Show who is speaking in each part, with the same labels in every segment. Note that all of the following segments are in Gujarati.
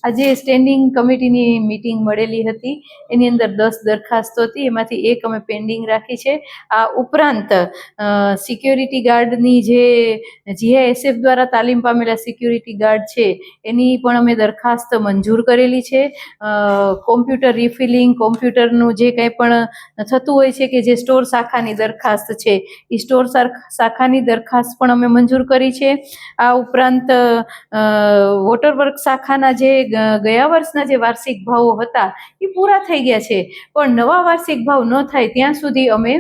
Speaker 1: આજે સ્ટેન્ડિંગ કમિટીની મીટિંગ મળેલી હતી, એની અંદર 10 દરખાસ્તો હતી, એમાંથી એક અમે પેન્ડિંગ રાખી છે. આ ઉપરાંત સિક્યોરિટી ગાર્ડની જે જીઆઈએસએફ દ્વારા તાલીમ પામેલા સિક્યોરિટી ગાર્ડ છે એની પણ અમે દરખાસ્ત મંજૂર કરેલી છે. કોમ્પ્યુટર રિફિલિંગ, કોમ્પ્યુટરનું જે કંઈ પણ થતું હોય છે કે જે સ્ટોર શાખાની દરખાસ્ત છે એ સ્ટોર શાખાની દરખાસ્ત પણ અમે મંજૂર કરી છે. આ ઉપરાંત વોટરવર્ક શાખાના જે ગયા વર્ષના જે વાર્ષિક ભાવો હતા એ પૂરા થઈ ગયા છે, પણ નવા વાર્ષિક ભાવ ન થાય ત્યાં સુધી અમે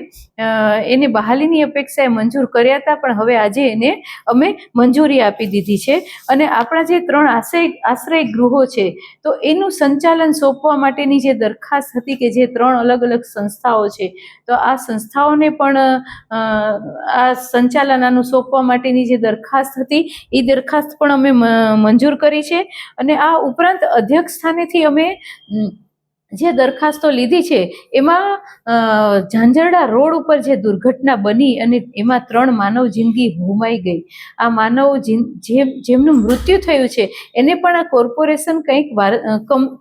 Speaker 1: એને બહાલીની અપેક્ષાએ મંજૂર કર્યા હતા, પણ હવે આજે એને અમે મંજૂરી આપી દીધી છે. અને આપણા જે 3 આશ્રય ગૃહો છે તો એનું સંચાલન સોંપવા માટેની જે દરખાસ્ત હતી કે જે 3 અલગ અલગ સંસ્થાઓ છે, તો આ સંસ્થાઓને પણ આ સંચાલન આનું સોંપવા માટેની જે દરખાસ્ત હતી એ દરખાસ્ત પણ અમે મંજૂર કરી છે. અને આ ઉપરાંત અધ્યક્ષ સ્થાનેથી અમે જે દરખાસ્તો લીધી છે એમાં ઝાંઝરડા રોડ ઉપર જે દુર્ઘટના બની અને એમાં 3 માનવ જિંદગી હોમાઈ ગઈ, આ માનવ જેમનું મૃત્યુ થયું છે એને પણ આ કોર્પોરેશન કંઈક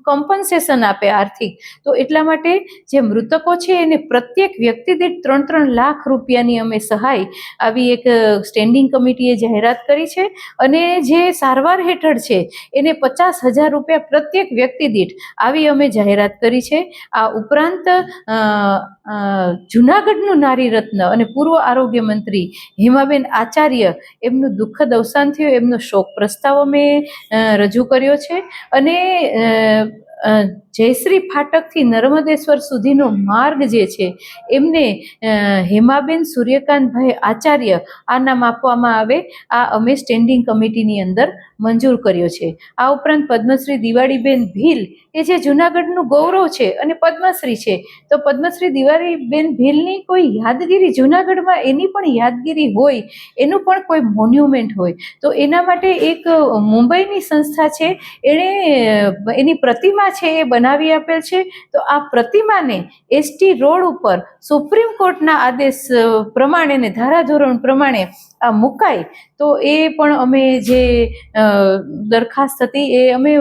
Speaker 1: કમ્પન્સેશન આપે આર્થિક, તો એટલા માટે જે મૃતકો છે એને પ્રત્યેક વ્યક્તિ દીઠ 3-3 લાખ રૂપિયાની અમે સહાય આવી એક સ્ટેન્ડિંગ કમિટીએ જાહેરાત કરી છે. અને જે સારવાર હેઠળ છે એને 50,000 રૂપિયા પ્રત્યેક વ્યક્તિ દીઠ આવી અમે જાહેરાત કરી છે. આ ઉપરાંત જૂનાગઢનું નારી રત્ન અને પૂર્વ આરોગ્ય મંત્રી હેમાબેન આચાર્ય એમનું દુઃખદ અવસાન થયું, એમનો શોક પ્રસ્તાવ અમે રજૂ કર્યો છે. અને જયશ્રી ફાટકથી નર્મદેશ્વર સુધીનો માર્ગ જે છે એમને હેમાબેન સૂર્યકાંતભાઈ આચાર્ય આ નામ આપવામાં આવે, આ અમે સ્ટેન્ડિંગ કમિટીની અંદર મંજૂર કર્યો છે. આ ઉપરાંત પદ્મશ્રી દિવાળીબેન ભીલ કે જે જૂનાગઢનું ગૌરવ છે અને પદ્મશ્રી છે, તો પદ્મશ્રી દિવાળીબેન ભીલની કોઈ યાદગીરી જૂનાગઢમાં એની પણ યાદગીરી હોય, એનું પણ કોઈ મોન્યુમેન્ટ હોય, તો એના માટે એક મુંબઈની સંસ્થા છે એણે એની પ્રતિમા છે એ બનાવી આપેલ છે. તો આ પ્રતિમાને એસટી રોડ ઉપર સુપ્રીમ કોર્ટના આદેશ પ્રમાણે ને ધારાધોરણ પ્રમાણે આ મુકાય, તો એ પણ અમે જે દરખાસ્ત હતી એ અમે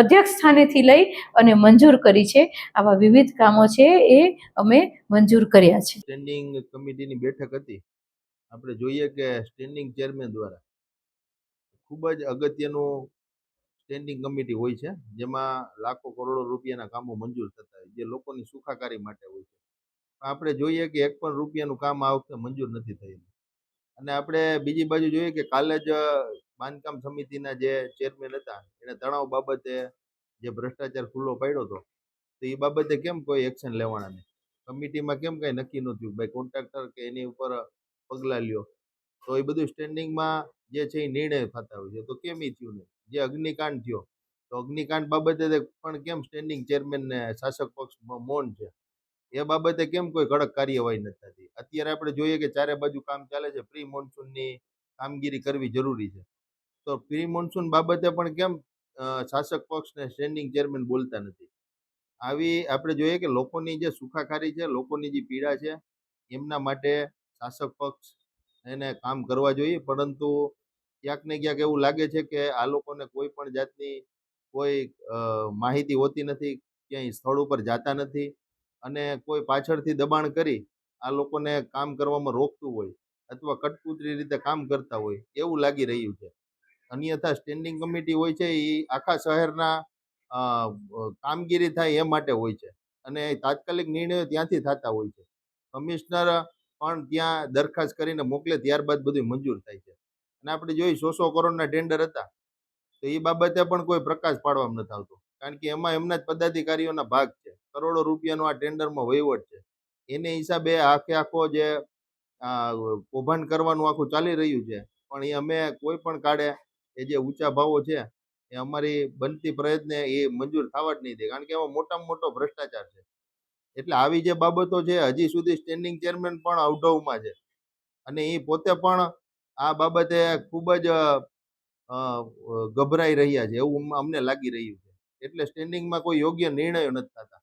Speaker 1: અધ્યક્ષ સ્થાનેથી લઈ અને મંજૂર કરી છે. આવા વિવિધ કામો છે એ અમે મંજૂર કર્યા છે.
Speaker 2: સ્ટેન્ડિંગ કમિટીની બેઠક હતી, આપણે જોઈએ કે સ્ટેન્ડિંગ ચેરમેન દ્વારા ખૂબ જ અગત્યનું સ્ટેન્ડિંગ કમિટી હોય છે, જેમાં લાખો કરોડો રૂપિયાના કામો મંજૂર થતા હોય જે લોકોની સુખાકારી માટે હોય છે. આપણે જોઈએ કે 1 પણ રૂપિયાનું કામ આ વખતે મંજૂર નથી થયેલું. અને આપણે બીજી બાજુ જોઈએ કે કાલે જ બાંધકામ સમિતિના જે ચેરમેન હતા એને તણાવ બાબતે જે ભ્રષ્ટાચાર ખુલ્લો પાડ્યો હતો, તો એ બાબતે કેમ કોઈ એક્શન લેવાના નહીં? કમિટીમાં કેમ કંઈ નક્કી ન થયું ભાઈ કોન્ટ્રાક્ટર કે એની ઉપર પગલાં લ્યો? તો એ બધું સ્ટેન્ડિંગમાં જે છે એ નિર્ણય થતા હોય છે, તો કેમ એ થયું નહીં? જે અગ્નિકાંડ થયો, તો અગ્નિકાંડ બાબતે પણ કેમ સ્ટેન્ડિંગ ચેરમેનને શાસક પક્ષ મૌન છે? એ બાબતે કેમ કોઈ કડક કાર્યવાહી નથી થતી? અત્યારે આપણે જોઈએ કે ચારે બાજુ કામ ચાલે છે, પ્રી મોન્સૂનની કામગીરી કરવી જરૂરી છે, તો પ્રી મોન્સૂન બાબતે પણ કેમ શાસક પક્ષને સ્ટેન્ડિંગ ચેરમેન બોલતા નથી? આવી આપણે જોઈએ કે લોકોની જે સુખાકારી છે, લોકોની જે પીડા છે, એમના માટે શાસક પક્ષ એને કામ કરવા જોઈએ. પરંતુ ક્યાંક ને ક્યાંક એવું લાગે છે કે આ લોકોને કોઈ પણ જાતની કોઈ માહિતી હોતી નથી, ક્યાંય સ્થળ ઉપર જતા નથી, અને કોઈ પાછળથી દબાણ કરી આ લોકોને કામ કરવામાં રોકતું હોય અથવા કઠપૂતરી રીતે કામ કરતા હોય એવું લાગી રહ્યું છે. અન્યથા સ્ટેન્ડિંગ કમિટી હોય છે એ આખા શહેરના કામગીરી થાય એ માટે હોય છે, અને તાત્કાલિક નિર્ણયો ત્યાંથી થતા હોય છે. કમિશનર પણ ત્યાં દરખાસ્ત કરીને મોકલે ત્યારબાદ બધું મંજૂર થાય છે. અને આપણે જોઈ 100 કરોડના ટેન્ડર હતા, તો એ બાબતે પણ કોઈ પ્રકાશ પાડવામાં નથી આવતો, કારણ કે એમાં એમના જ પદાધિકારીઓના ભાગ છે. કરોડો રૂપિયાનો આ ટેન્ડરમાં વહીવટ છે, એને હિસાબે આખો જે કૌભાંડ કરવાનું આખું ચાલી રહ્યું છે, પણ એ અમે કોઈ પણ કાળે એ જે ઊંચા ભાવો છે એ અમારી બનતી પ્રયત્ને એ મંજૂર થવા જ નહીં દે, કારણ કે એમાં મોટામાં મોટો ભ્રષ્ટાચાર છે. એટલે આવી જે બાબતો છે હજી સુધી સ્ટેન્ડિંગ ચેરમેન પણ અવઢવમાં છે, અને એ પોતે પણ આ બાબતે ખૂબ જ ગભરાઈ રહ્યા છે એવું અમને લાગી રહ્યું છે. એટલે સ્ટેન્ડિંગમાં કોઈ યોગ્ય નિર્ણયો નથી થતા.